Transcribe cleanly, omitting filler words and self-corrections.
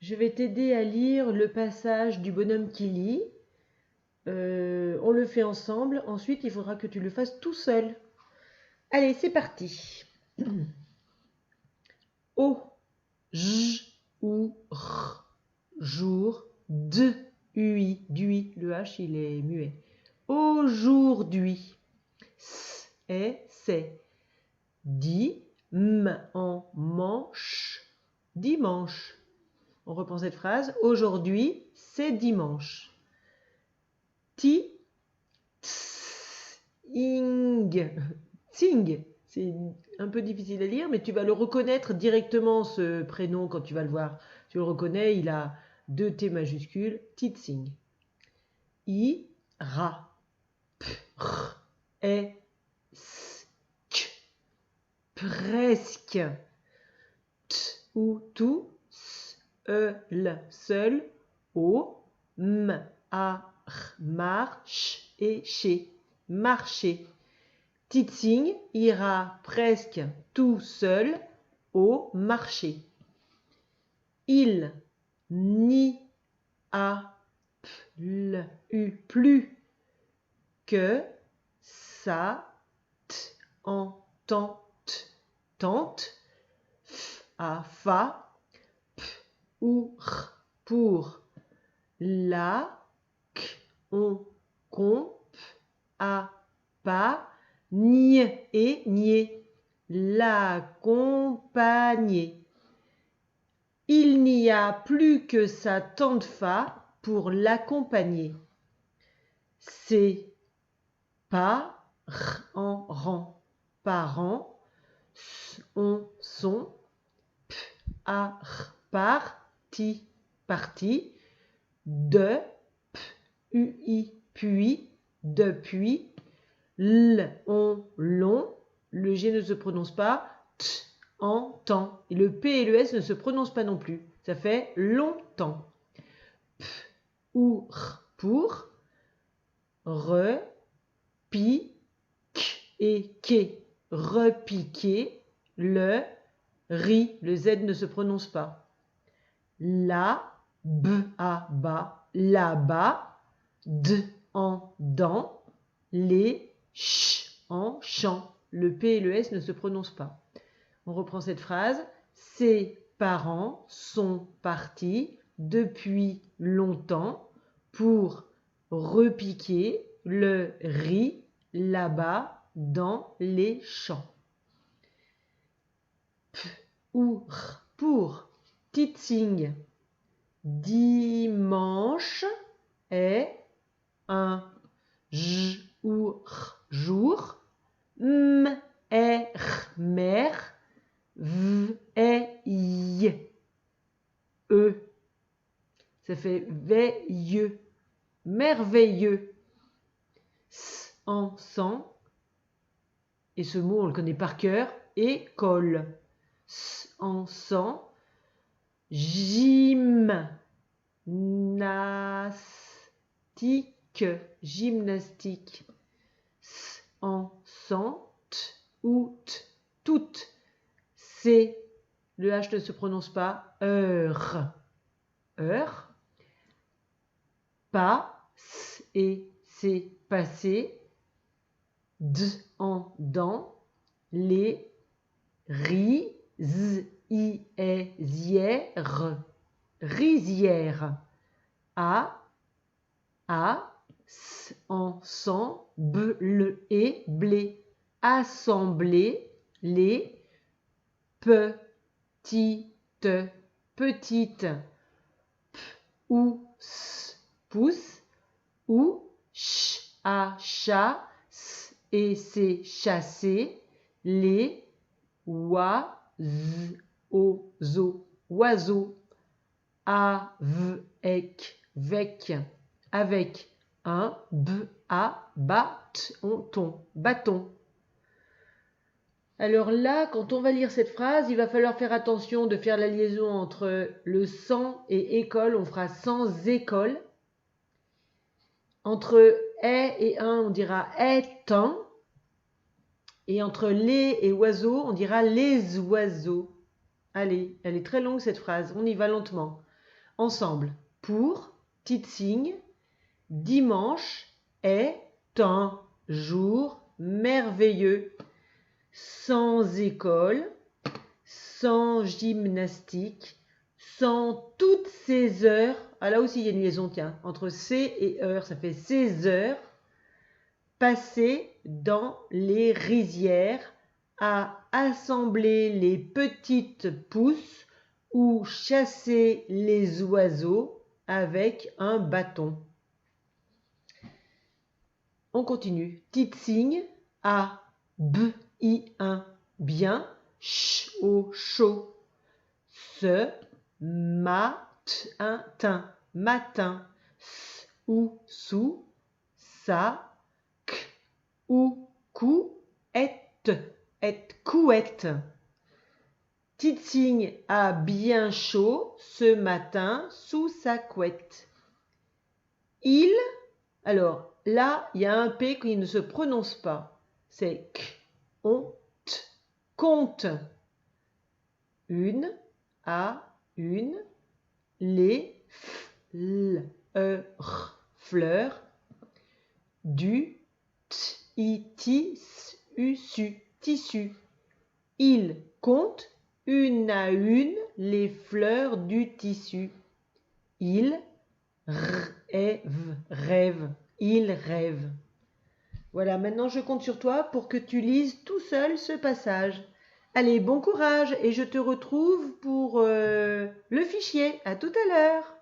Je vais t'aider à lire le passage du bonhomme qui lit. On le fait ensemble. Ensuite, il faudra que tu le fasses tout seul. Allez, c'est parti. O, J ou R. Jour, d'ui. D'ui. Le H, il est muet. Aujourd'hui. S est c'est. Di, m en manche. Dimanche. On reprend cette phrase. Aujourd'hui, c'est dimanche. Ti, ts, ing. Tsing. C'est un peu difficile à lire, mais tu vas le reconnaître directement, ce prénom, quand tu vas le voir. Tu le reconnais, il a deux T majuscules. Titsing. I, ra. P, r, e, s, k. Presque. T ou tout. S, e, l. Seul. O, m, a, r. Marche et chez. Marcher. Titsing ira presque tout seul au marché. Il n'y a plus que sa tante, f à fa, p ou r pour la, q on comp, a pas, nier et nier, l'accompagner. Il n'y a plus que sa tante Fa pour l'accompagner. Ses parents, sont, parti, de, puis, depuis, long, le G ne se prononce pas, en temps. Et le P et le S ne se prononcent pas non plus. Ça fait longtemps. P ou R pour, repique et quai. Repiquer, le Z ne se prononce pas. La, b à bas, là-bas, d en dent, les, ch en chant. Le P et le S ne se prononcent pas. On reprend cette phrase. Ses parents sont partis depuis longtemps pour repiquer le riz là-bas dans les champs. P ou r pour titsing. Dimanche est un j ou r jour. M est r mère. V est y. E. Ça fait veilleux. Merveilleux. S en sang. Et ce mot, on le connaît par cœur. École. S en sang. Gymnastique. Gymnastique. S en sang. T ou t. Toute. C. Le H ne se prononce pas. Heure. Heure. Pas. S et c'est passé. D en dent. Les. Ri. Z. I. E. Zière. Rizière. A. S en sang. B. Le. Et. Blé. Assembler. Les. Petite, petite, p ou s, pousse, ou ch à chat, s et c'est chasser, les oiseaux, oiseaux, avec, avec un b à bâton, bâton. Alors là, quand on va lire cette phrase, il va falloir faire attention de faire la liaison entre le sans et école. On fera sans école. Entre est et un, on dira étant. Et entre les et oiseaux, on dira les oiseaux. Allez, elle est très longue cette phrase. On y va lentement. ensemble. Pour, petit signe, dimanche est un jour merveilleux. Sans école, sans gymnastique, sans toutes ces heures. Ah, là aussi il y a une liaison, tiens, entre C et heure, ça fait ces heures passées dans les rizières à assembler les petites pousses ou chasser les oiseaux avec un bâton. On continue. Petit signe, A, B, I, 1, bien, ch, o, chaud, ce, matin, matin, s, ou, sous, ça, k, ou, cou, et, couette. Petit signe A, bien chaud, ce matin, sous sa couette. Il, alors là, il y a un P qui ne se prononce pas. C'est k, on, t, compte. Une, à, une, les, fleurs, du, tissu. Il compte une à une les fleurs du tissu. Il rêve. Il rêve. Voilà, maintenant je compte sur toi pour que tu lises tout seul ce passage. Allez, bon courage et je te retrouve pour le fichier. À tout à l'heure.